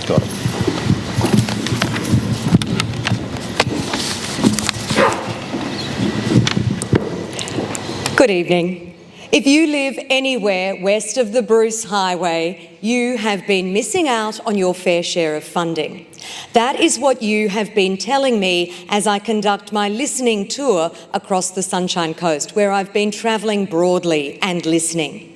Got it. Good evening. If you live anywhere west of the Bruce Highway, you have been missing out on your fair share of funding. That is what you have been telling me as I conduct my listening tour across the Sunshine Coast, where I've been travelling broadly and listening.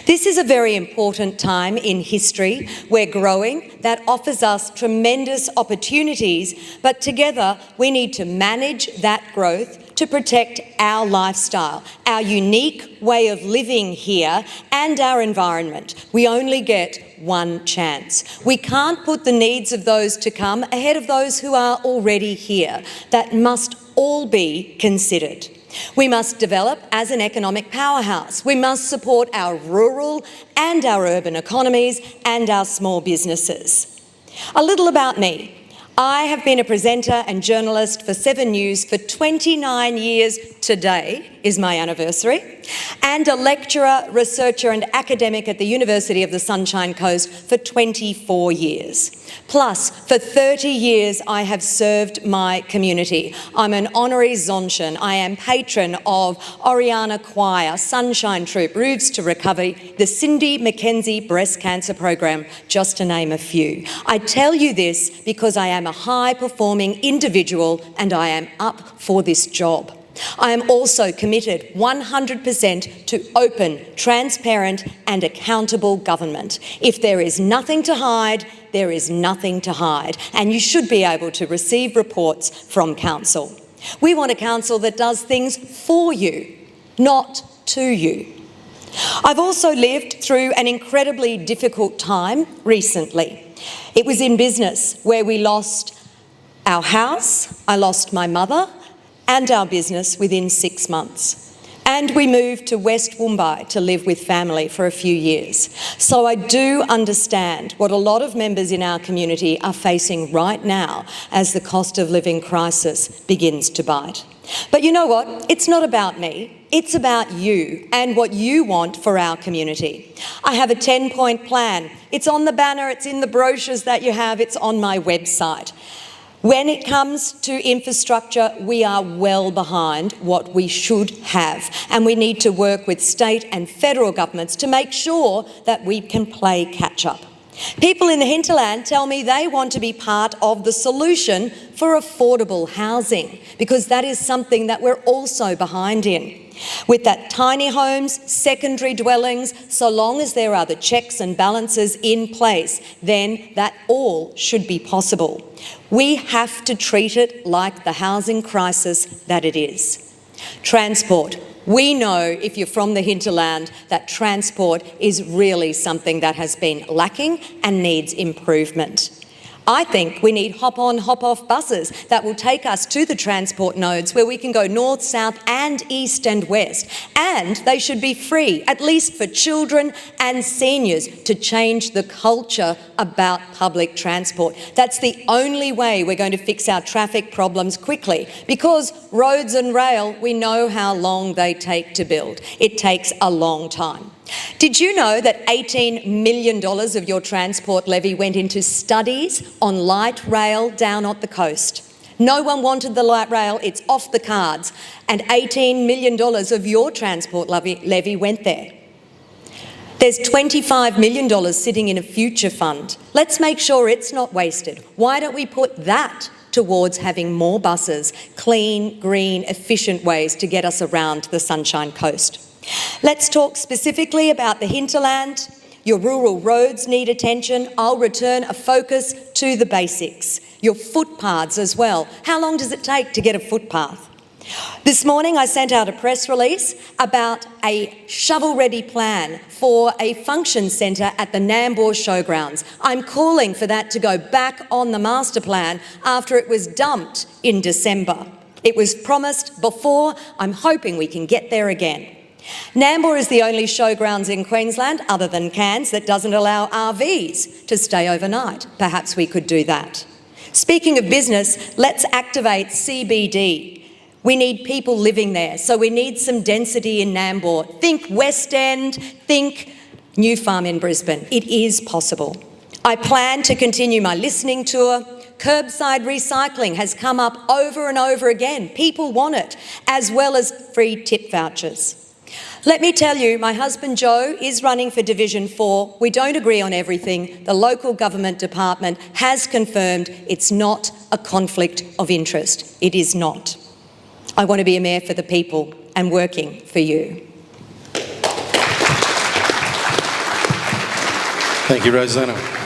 This is a very important time in history. We're growing. That offers us tremendous opportunities, but together we need to manage that growth to protect our lifestyle, our unique way of living here, and our environment. We only get one chance. We can't put the needs of those to come ahead of those who are already here. That must all be considered. We must develop as an economic powerhouse. We must support our rural and our urban economies and our small businesses. A little about me. I have been a presenter and journalist for 7 News for 29 years. Today is my anniversary, and a lecturer, researcher and academic at the University of the Sunshine Coast for 24 years. Plus, for 30 years I have served my community. I'm an honorary Zonchen. I am patron of Oriana Choir, Sunshine Troop, Roofs to Recovery, the Cindy Mackenzie Breast Cancer Program, just to name a few. I tell you this because I am a high-performing individual and I am up for this job. I am also committed 100% to open, transparent and accountable government. If there is nothing to hide, there is nothing to hide, and you should be able to receive reports from Council. We want a Council that does things for you, not to you. I've also lived through an incredibly difficult time recently. It was in business where we lost our house, I lost my mother, and our business within 6 months. And we moved to West Woombye to live with family for a few years. So I do understand what a lot of members in our community are facing right now as the cost of living crisis begins to bite. But you know what? It's not about me. It's about you and what you want for our community. I have a 10-point plan. It's on the banner, it's in the brochures that you have, it's on my website. When it comes to infrastructure, we are well behind what we should have, and we need to work with state and federal governments to make sure that we can play catch-up. People in the hinterland tell me they want to be part of the solution for affordable housing, because that is something that we're also behind in. With that, tiny homes, secondary dwellings, so long as there are the checks and balances in place, then that all should be possible. We have to treat it like the housing crisis that it is. Transport. We know, if you're from the hinterland, that transport is really something that has been lacking and needs improvement. I think we need hop-on, hop-off buses that will take us to the transport nodes where we can go north, south and east and west. And they should be free, at least for children and seniors, to change the culture about public transport. That's the only way we're going to fix our traffic problems quickly, because roads and rail, we know how long they take to build. It takes a long time. Did you know that $18 million of your transport levy went into studies on light rail down at the coast? No one wanted the light rail, it's off the cards, and $18 million of your transport levy went there. There's $25 million sitting in a future fund. Let's make sure it's not wasted. Why don't we put that towards having more buses, clean, green, efficient ways to get us around the Sunshine Coast? Let's talk specifically about the hinterland. Your rural roads need attention. I'll return a focus to the basics. Your footpaths as well. How long does it take to get a footpath? This morning I sent out a press release about a shovel-ready plan for a function centre at the Nambour showgrounds. I'm calling for that to go back on the master plan after it was dumped in December. It was promised before. I'm hoping we can get there again. Nambour is the only showgrounds in Queensland, other than Cairns, that doesn't allow RVs to stay overnight. Perhaps we could do that. Speaking of business, let's activate CBD. We need people living there, so we need some density in Nambour. Think West End, think New Farm in Brisbane. It is possible. I plan to continue my listening tour. Curbside recycling has come up over and over again. People want it, as well as free tip vouchers. Let me tell you, my husband Joe is running for Division 4. We don't agree on everything. The local government department has confirmed it's not a conflict of interest. It is not. I want to be a mayor for the people and working for you. Thank you, Rosanna.